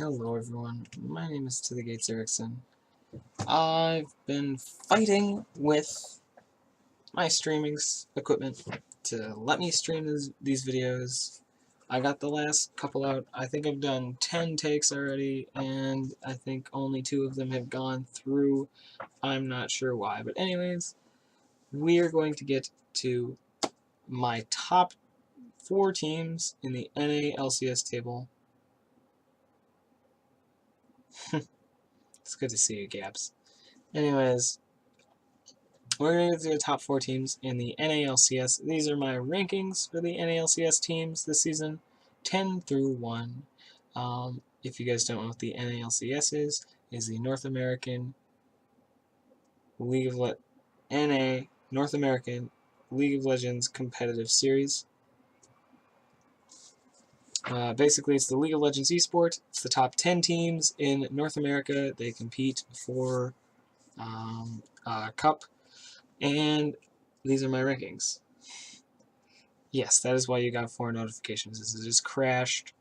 Hello everyone, my name is To the Gates Erickson. I've been fighting with my streaming equipment to let me stream these videos. I got the last couple out. I think I've done 10 takes already, and I think only 2 of them have gone through. I'm not sure why, but anyways, we are going to get to my top 4 teams in the NALCS table. It's good to see you, Gabs. Anyways, we're going to get to the top 4 teams in the NALCS. These are my rankings for the NALCS teams this season, 10 through 1. If you guys don't know what the NALCS is the North American League of North American League of Legends competitive series. Basically, it's the League of Legends esport. It's the top 10 teams in North America. They compete for a cup. And these are my rankings. Yes, that is why you got 4 notifications. It just crashed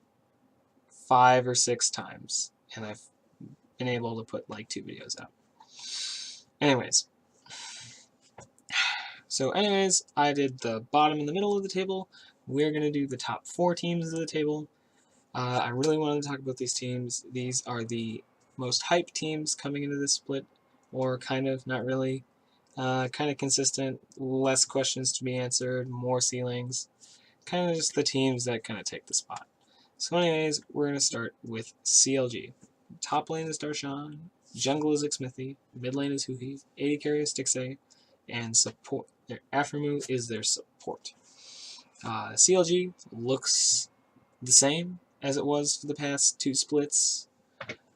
5 or 6 times, and I've been able to put like 2 videos out. Anyways, I did the bottom and the middle of the table. We're going to do the top 4 teams of the table. I really wanted to talk about these teams. These are the most hyped teams coming into this split, or kind of, not really. Kind of consistent, less questions to be answered, more ceilings. Kind of just the teams that kind of take the spot. So anyways, we're going to start with CLG. Top lane is Darshan, jungle is Xmithy, mid lane is Huhi, AD carry is Stixay, and support. Their Aphromoo is their support. CLG looks the same as it was for the past 2 splits.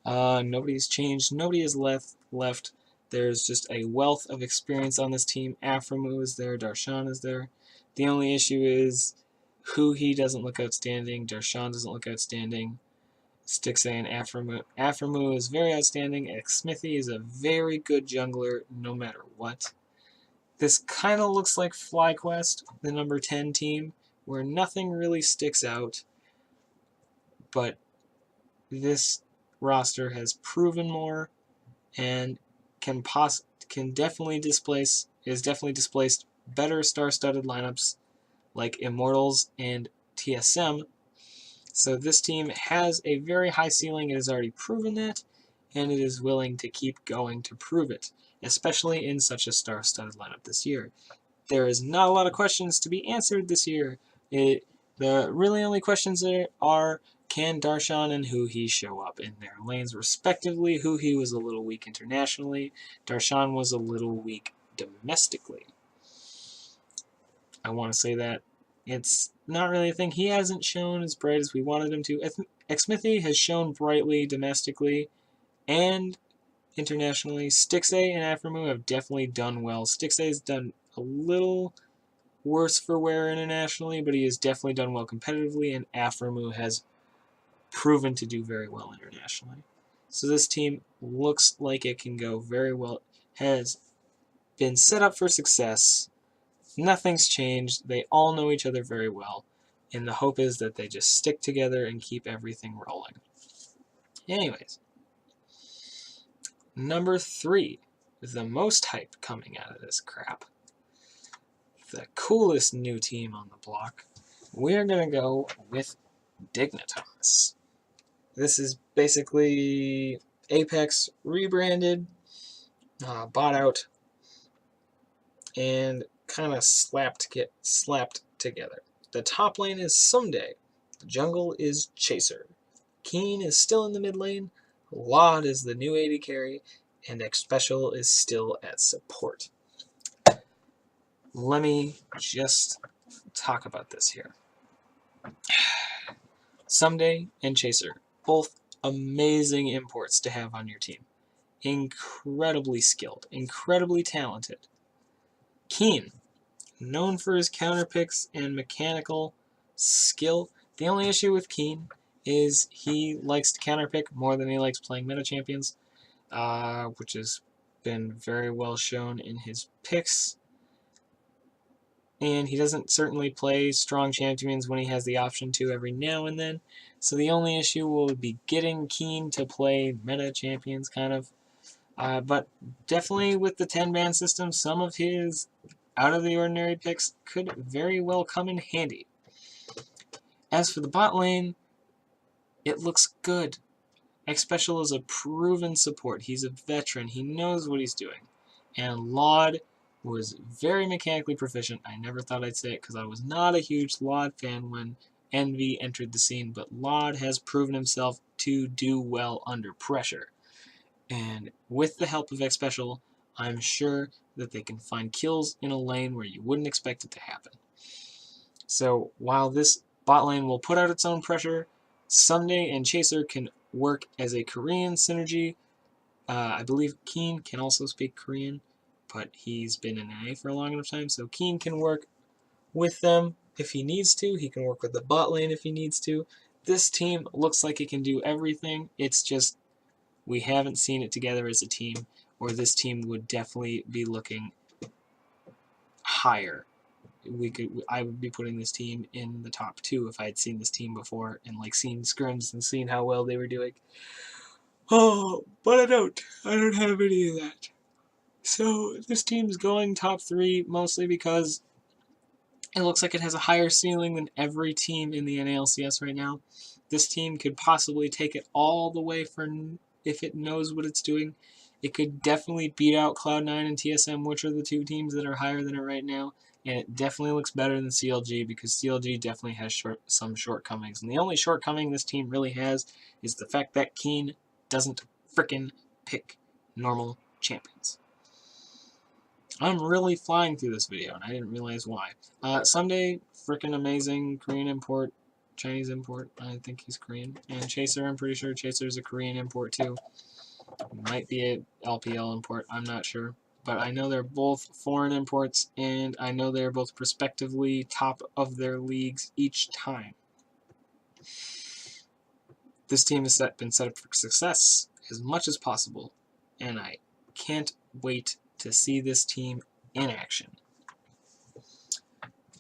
Nobody's changed, nobody is left. There's just a wealth of experience on this team. Aphromoo is there, Darshan is there. The only issue is Huhi doesn't look outstanding, Darshan doesn't look outstanding, Stixay and Aphromoo. Aphromoo is very outstanding, Xmithy is a very good jungler no matter what. This kind of looks like FlyQuest, the number 10 team, where nothing really sticks out, but this roster has proven more and is definitely displaced better star-studded lineups like Immortals and TSM. So this team has a very high ceiling. It has already proven that, and it is willing to keep going to prove it, especially in such a star-studded lineup this year. There is not a lot of questions to be answered this year. The really only questions there are, can Darshan and Huhi show up in their lanes respectively? Huhi was a little weak internationally. Darshan was a little weak domestically. I want to say that it's not really a thing. He hasn't shown as bright as we wanted him to. Xmithy has shown brightly domestically and internationally. Stixay and Aphromoo have definitely done well. Stixay's done a little worse for wear internationally, but he has definitely done well competitively, and Aphromoo has proven to do very well internationally. So this team looks like it can go very well. Has been set up for success. Nothing's changed. They all know each other very well. And the hope is that they just stick together and keep everything rolling. Anyways. Number 3. The most hype coming out of this crap. The coolest new team on the block. We're going to go with Dignitas. This is basically Apex rebranded, bought out, and kind of slapped together. The top lane is Someday. The jungle is Chaser. Keen is still in the mid lane. Laud is the new AD carry, and X Special is still at support. Let me just talk about this here. Someday and Chaser, both amazing imports to have on your team. Incredibly skilled, incredibly talented. Keen, known for his counter picks and mechanical skill. The only issue with Keen is he likes to counter pick more than he likes playing meta champions, which has been very well shown in his picks. and he doesn't certainly play strong champions when he has the option to every now and then. So the only issue will be getting Keen to play meta champions, kind of. But definitely with the 10-man system, some of his out-of-the-ordinary picks could very well come in handy. As for the bot lane, it looks good. X Special is a proven support. He's a veteran. He knows what he's doing. And Laud was very mechanically proficient. I never thought I'd say it because I was not a huge Laud fan when Envy entered the scene, but Laud has proven himself to do well under pressure. And with the help of X Special, I'm sure that they can find kills in a lane where you wouldn't expect it to happen. So while this bot lane will put out its own pressure, Sunday and Chaser can work as a Korean synergy. I believe Keen can also speak Korean, but he's been in NA for a long enough time, so Keen can work with them if he needs to. He can work with the bot lane if he needs to. This team looks like it can do everything. It's just we haven't seen it together as a team, or this team would definitely be looking higher. I would be putting this team in the top 2 if I had seen this team before and like seen scrims and seen how well they were doing. Oh, but I don't have any of that. So this team's going top 3 mostly because it looks like it has a higher ceiling than every team in the NALCS right now. This team could possibly take it all the way for if it knows what it's doing. It could definitely beat out Cloud9 and TSM, which are the 2 teams that are higher than it right now. And it definitely looks better than CLG because CLG definitely has some shortcomings. And the only shortcoming this team really has is the fact that Keen doesn't frickin' pick normal champions. I'm really flying through this video, and I didn't realize why. Sunday, frickin' amazing Korean import, Chinese import. I think he's Korean. And Chaser, I'm pretty sure Chaser's a Korean import too. Might be a LPL import, I'm not sure. But I know they're both foreign imports, and I know they're both prospectively top of their leagues each time. This team has been set up for success as much as possible, and I can't wait to see this team in action.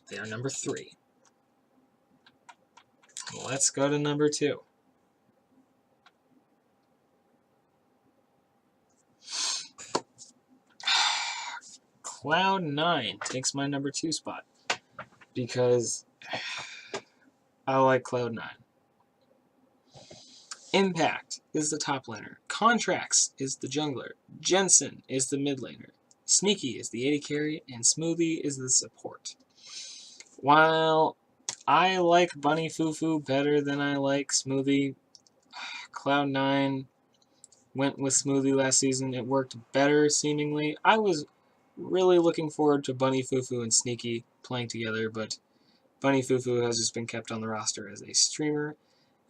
They are number 3. Let's go to number 2. Cloud9 takes my number 2 spot because I like Cloud9. Impact is the top laner. Contracts is the jungler. Jensen is the mid laner. Sneaky is the AD carry, and Smoothie is the support. While I like Bunny Fufu better than I like Smoothie, Cloud9 went with Smoothie last season. It worked better, seemingly. I was really looking forward to Bunny Fufu and Sneaky playing together, but Bunny Fufu has just been kept on the roster as a streamer,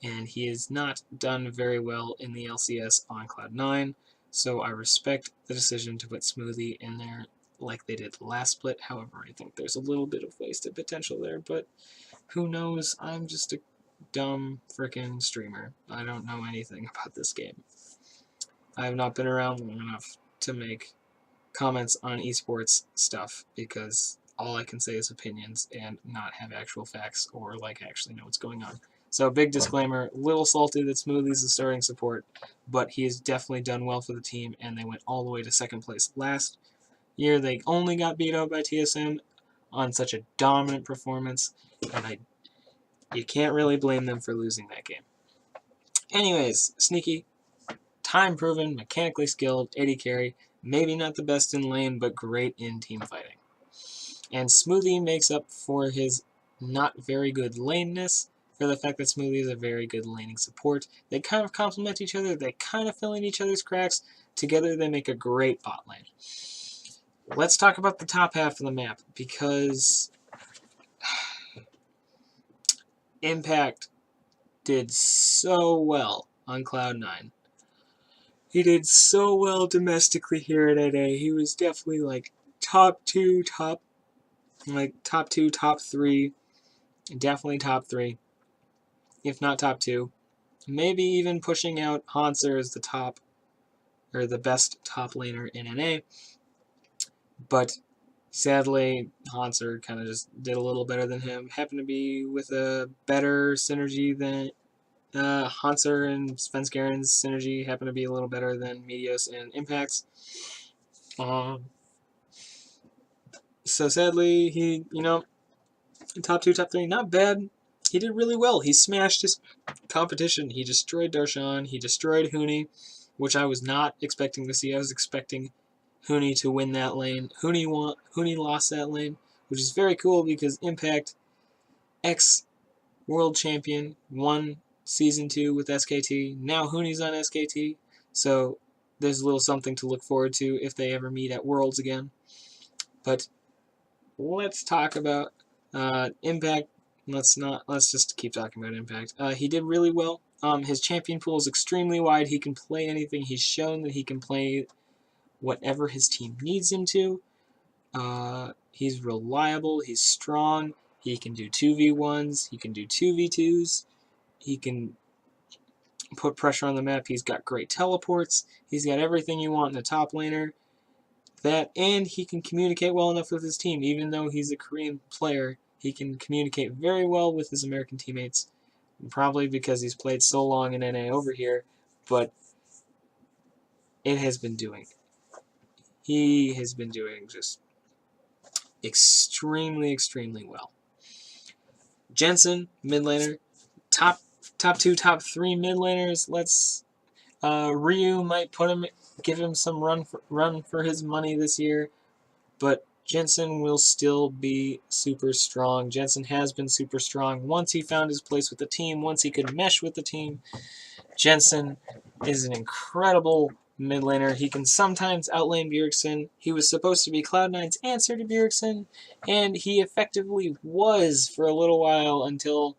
and he has not done very well in the LCS on Cloud9, so I respect the decision to put Smoothie in there like they did last split. However, I think there's a little bit of wasted potential there, but who knows? I'm just a dumb frickin' streamer. I don't know anything about this game. I have not been around long enough to make comments on esports stuff because all I can say is opinions and not have actual facts or like actually know what's going on. So big disclaimer, little salty that Smoothie's the starting support, but he has definitely done well for the team, and they went all the way to second place last year. They only got beat out by TSM on such a dominant performance, and you can't really blame them for losing that game. Anyways, Sneaky, time-proven, mechanically skilled, AD carry, maybe not the best in lane, but great in team fighting. And Smoothie makes up for his not very good laneness for the fact that Smoothie is a very good laning support. They kind of complement each other. They kind of fill in each other's cracks. Together, they make a great bot lane. Let's talk about the top half of the map, because Impact did so well on Cloud9. He did so well domestically here at NA. He was definitely like top 2, top 3, definitely top 3, if not top 2. Maybe even pushing out Hanser as the top, or the best top laner in NA. But Sadly, Hanser kind of just did a little better than him. Happened to be with a better synergy than Hanser and Svenskeren's synergy happened to be a little better than Meteos and Impact's. So sadly, he, top 2, top 3, not bad. He did really well. He smashed his competition. He destroyed Darshan. He destroyed Huni, which I was not expecting to see. I was expecting Huni to win that lane. Huni lost that lane, which is very cool because Impact, ex-world champion, won Season 2 with SKT. Now Huni's on SKT, so there's a little something to look forward to if they ever meet at Worlds again. But let's talk about Impact. Let's just keep talking about Impact. He did really well. His champion pool is extremely wide. He can play anything. He's shown that he can play whatever his team needs him to. He's reliable. He's strong. He can do 2v1s. He can do 2v2s. He can put pressure on the map. He's got great teleports. He's got everything you want in a top laner. And he can communicate well enough with his team. Even though he's a Korean player, he can communicate very well with his American teammates. Probably because he's played so long in NA over here, but it has been doing. He has been doing just extremely, extremely well. Jensen, mid laner, top 2, top 3 mid laners. Ryu might give him some run for his money this year, but Jensen will still be super strong. Jensen has been super strong. Once he found his place with the team, once he could mesh with the team, Jensen is an incredible mid laner. He can sometimes outlane Bjergsen. He was supposed to be Cloud9's answer to Bjergsen, and he effectively was for a little while until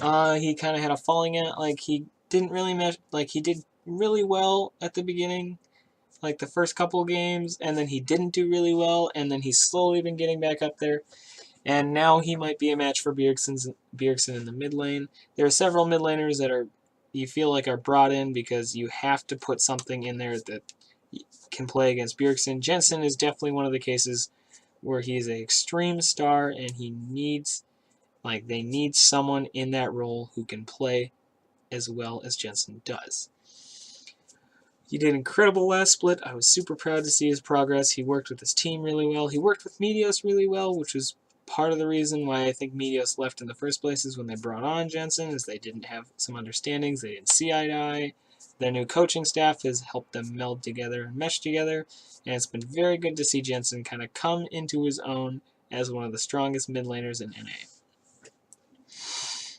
he kind of had a falling out. Like, he didn't really mesh. Like, he did really well at the beginning, like the first couple games, and then he didn't do really well, and then he's slowly been getting back up there. And now he might be a match for Bjergsen in the mid lane. There are several mid laners that you feel like are brought in because you have to put something in there that can play against Bjergsen. Jensen is definitely one of the cases where he's an extreme star and they need someone in that role who can play as well as Jensen does. He did incredible last split. I was super proud to see his progress. He worked with his team really well. He worked with Meteos really well, which was part of the reason why I think Meteos left in the first place is when they brought on Jensen, is they didn't have some understandings. They didn't see eye to eye. Their new coaching staff has helped them meld together and mesh together, and it's been very good to see Jensen kind of come into his own as one of the strongest mid laners in NA.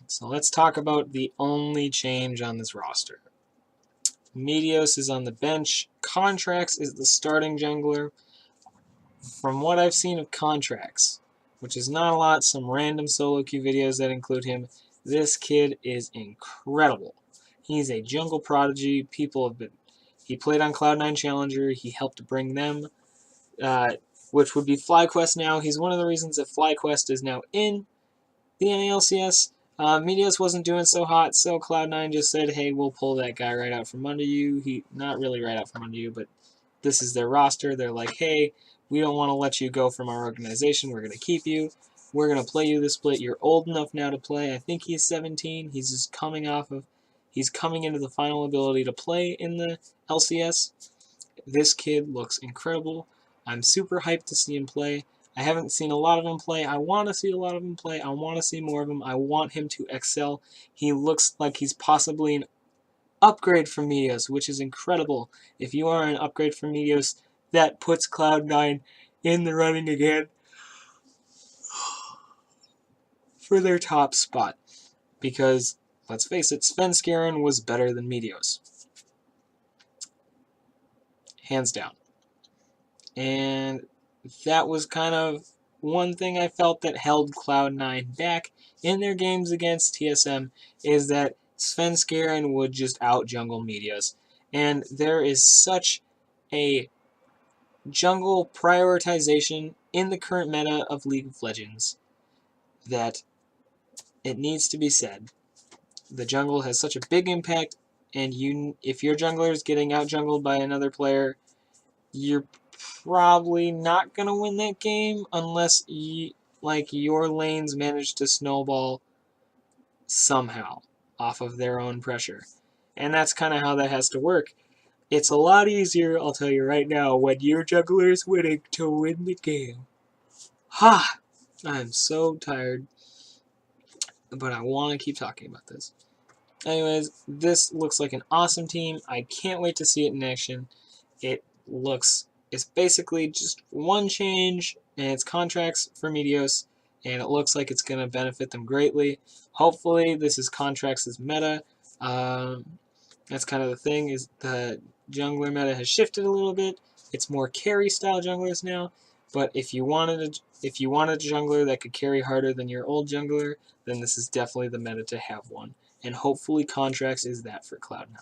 So let's talk about the only change on this roster. Meteos is on the bench. Contracts is the starting jungler. From what I've seen of Contracts, which is not a lot, some random solo queue videos that include him, this kid is incredible. He's a jungle prodigy. He played on Cloud9 Challenger. He helped bring them, which would be FlyQuest now. He's one of the reasons that FlyQuest is now in the NALCS. Meteos wasn't doing so hot, so Cloud9 just said, hey, we'll pull that guy right out from under you. Not really right out from under you, but this is their roster. They're like, hey, we don't want to let you go from our organization. We're going to keep you. We're going to play you the split. You're old enough now to play. I think he's 17. He's just coming into the final ability to play in the LCS. This kid looks incredible. I'm super hyped to see him play. I haven't seen a lot of him play. I want to see a lot of him play. I want to see more of him. I want him to excel. He looks like he's possibly an upgrade from Meteos, which is incredible. If you are an upgrade from Meteos, that puts Cloud9 in the running again for their top spot. Because, let's face it, Svenskeren was better than Meteos. Hands down. And that was kind of one thing I felt that held Cloud9 back in their games against TSM, is that Svenskeren would just out-jungle Meteos. And there is such a jungle prioritization in the current meta of League of Legends that it needs to be said. The jungle has such a big impact, and if your jungler is getting out-jungled by another player, you're probably not going to win that game unless your lanes manage to snowball somehow off of their own pressure. And that's kind of how that has to work. It's a lot easier, I'll tell you right now, when your jungler is winning to win the game. Ha! I'm so tired, but I want to keep talking about this. Anyways, this looks like an awesome team. I can't wait to see it in action. It's basically just one change, and it's contracts for Meteos, and it looks like it's going to benefit them greatly. Hopefully, this is contracts as meta. That's kind of the thing, is the jungler meta has shifted a little bit. It's more carry style junglers now, but if you wanted a jungler that could carry harder than your old jungler, then this is definitely the meta to have one. And hopefully contracts is that for Cloud9.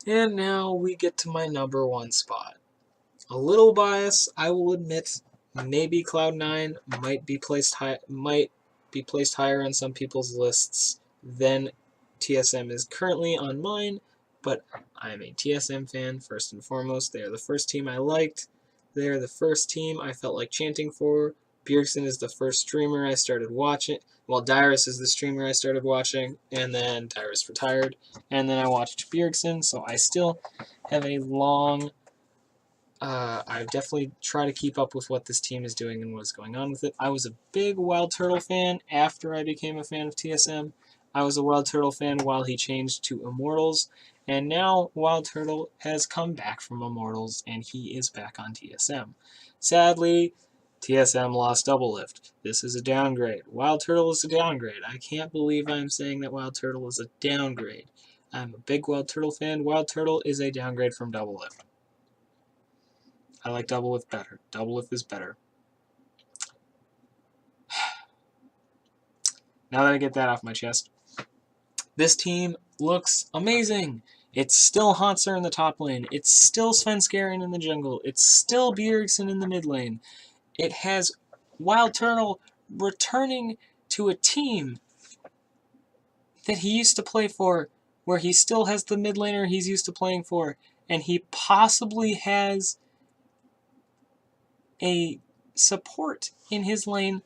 And now we get to my number 1 spot. A little bias, I will admit. Maybe Cloud9 might be placed higher on some people's lists than TSM is currently on mine, but I'm a TSM fan first and foremost. They are the first team I liked. They are the first team I felt like chanting for. Bjergsen is the first streamer I started watching. Well, Dyrus is the streamer I started watching, and then Dyrus retired, and then I watched Bjergsen, so I still have a long... I definitely try to keep up with what this team is doing and what's going on with it. I was a big Wild Turtle fan after I became a fan of TSM. I was a Wild Turtle fan while he changed to Immortals, and now Wild Turtle has come back from Immortals, and he is back on TSM. Sadly, TSM lost Doublelift. This is a downgrade. Wild Turtle is a downgrade. I can't believe I'm saying that Wild Turtle is a downgrade. I'm a big Wild Turtle fan. Wild Turtle is a downgrade from Doublelift. I like Doublelift better. Doublelift is better. Now that I get that off my chest, this team looks amazing. It's still Hauntzer in the top lane. It's still Svenskeren in the jungle. It's still Bjergsen in the mid lane. It has Wild Turtle returning to a team that he used to play for, where he still has the mid laner he's used to playing for, and he possibly has a support in his lane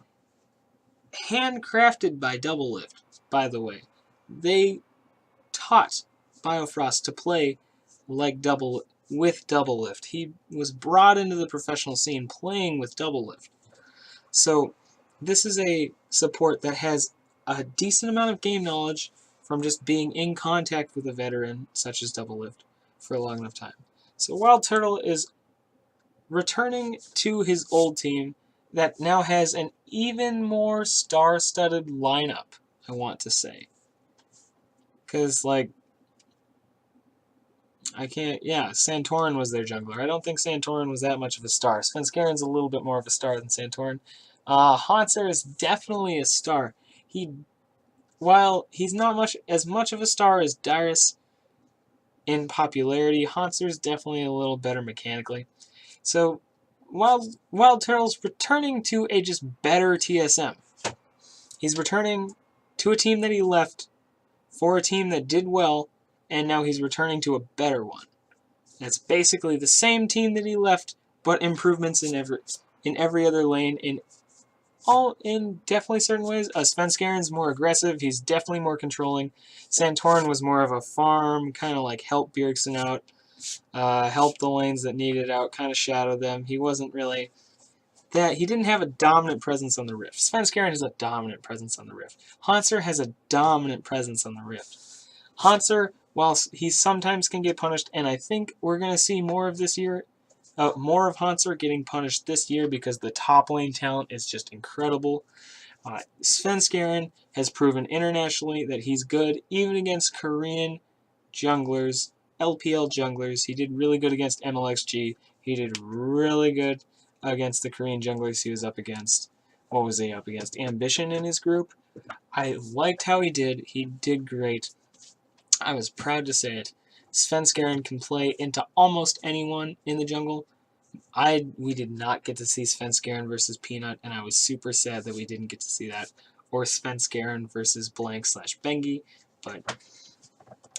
handcrafted by Doublelift, by the way. They taught Biofrost to play like with Doublelift. He was brought into the professional scene playing with Doublelift. So this is a support that has a decent amount of game knowledge from just being in contact with a veteran such as Doublelift for a long enough time. So Wild Turtle is returning to his old team that now has an even more star-studded lineup, I want to say. Because, Santorin was their jungler. I don't think Santorin was that much of a star. Svenskeren's a little bit more of a star than Santorin. Hauntzer is definitely a star. While he's not as much of a star as Dyrus in popularity, Hauntzer definitely a little better mechanically. So, Wild Turtle's returning to a just better TSM. He's returning to a team that he left for a team that did well, and now he's returning to a better one. That's basically the same team that he left, but improvements in every other lane in definitely certain ways. Svenskeren's more aggressive. He's definitely more controlling. Santorin was more of a farm, kind of like help Bjergsen out, help the lanes that needed out, kind of shadow them. He wasn't really that. He didn't have a dominant presence on the Rift. Svenskeren has a dominant presence on the Rift. Hauntzer has a dominant presence on the Rift. Hauntzer, while he sometimes can get punished, and I think we're going to see more of this year, more of Hauntzer getting punished this year because the top lane talent is just incredible. Svenskeren has proven internationally that he's good, even against Korean junglers, LPL junglers. He did really good against MLXG. He did really good against the Korean junglers he was up against. What was he up against? Ambition in his group. I liked how he did. He did great. I was proud to say it. Svenskeren can play into almost anyone in the jungle. We did not get to see Svenskeren versus Peanut, and I was super sad that we didn't get to see that. Or Svenskeren versus Blank/Bengi. But,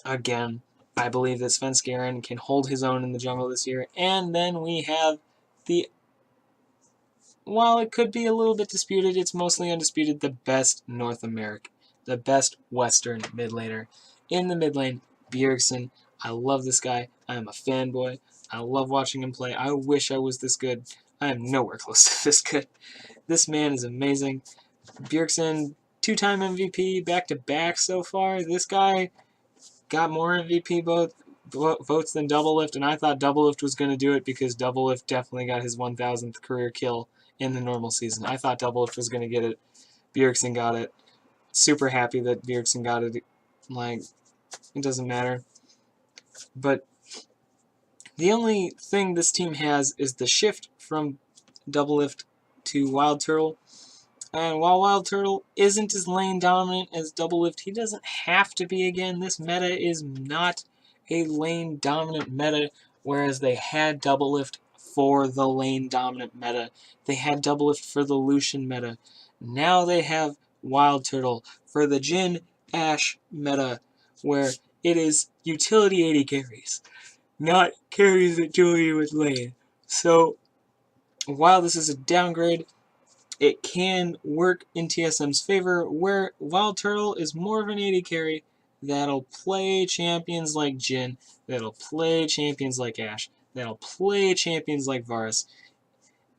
again, I believe that Svenskeren can hold his own in the jungle this year. And then we have the, while it could be a little bit disputed, it's mostly undisputed, the best North American, the best Western mid laner. In the mid lane, Bjergsen. I love this guy. I am a fanboy. I love watching him play. I wish I was this good. I am nowhere close to this good. This man is amazing. Bjergsen, 2-time MVP, back-to-back so far. This guy got more MVP votes than Doublelift, and I thought Doublelift was going to do it because Doublelift definitely got his 1,000th career kill in the normal season. I thought Doublelift was going to get it. Bjergsen got it. Super happy that Bjergsen got it. Like, it doesn't matter. But the only thing this team has is the shift from Doublelift to Wild Turtle. And while Wild Turtle isn't as lane dominant as Doublelift, he doesn't have to be again. This meta is not a lane dominant meta, whereas they had Doublelift for the lane dominant meta. They had Doublelift for the Lucian meta. Now they have Wild Turtle for the Jhin Ashe meta, where it is utility 80 carries, not carries that duel you with lane. So while this is a downgrade, it can work in TSM's favor, where Wild Turtle is more of an 80 carry that'll play champions like Jhin, that'll play champions like Ashe, that'll play champions like Varus,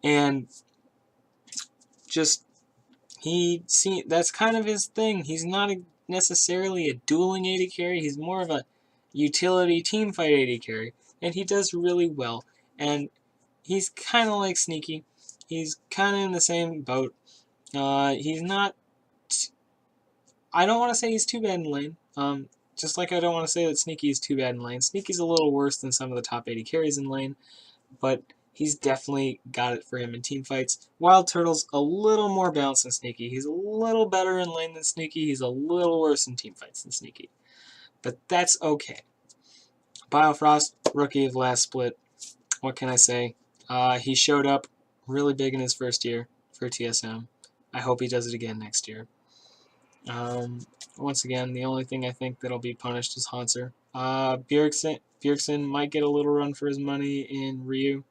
and just that's kind of his thing. He's not necessarily a dueling 80 carry, he's more of a utility teamfight 80 carry, and he does really well, and he's kind of like Sneaky. He's kind of in the same boat. He's not. I don't want to say he's too bad in lane. Just like I don't want to say that Sneaky is too bad in lane. Sneaky's a little worse than some of the top 80 carries in lane, but he's definitely got it for him in team fights. Wild Turtle's a little more balanced than Sneaky. He's a little better in lane than Sneaky. He's a little worse in team fights than Sneaky. But that's okay. Biofrost, rookie of last split. What can I say? He showed up really big in his first year for TSM. I hope he does it again next year. Once again, the only thing I think that'll be punished is Hanser. Bjergsen might get a little run for his money in Ryu.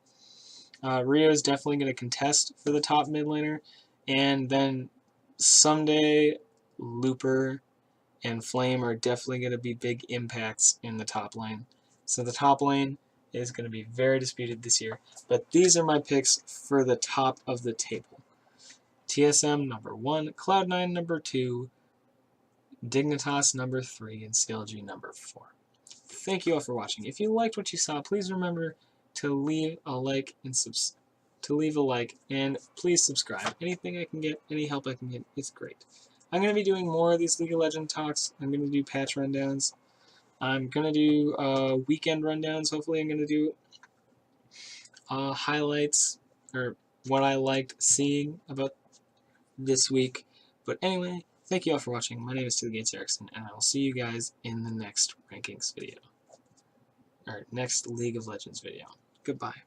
Ryu is definitely going to contest for the top mid laner, and then someday Looper and Flame are definitely going to be big impacts in the top lane. So the top lane is going to be very disputed this year, but these are my picks for the top of the table. TSM number 1, Cloud9 number 2, Dignitas number 3, and CLG number 4. Thank you all for watching. If you liked what you saw, please remember to leave a like and please subscribe. Anything I can get, any help I can get, it's great. I'm going to be doing more of these League of Legends talks. I'm going to do patch rundowns. I'm going to do weekend rundowns. Hopefully I'm going to do highlights or what I liked seeing about this week. But anyway, thank you all for watching. My name is NALCSRankings, and I will see you guys in the next rankings video. Or next League of Legends video. Goodbye.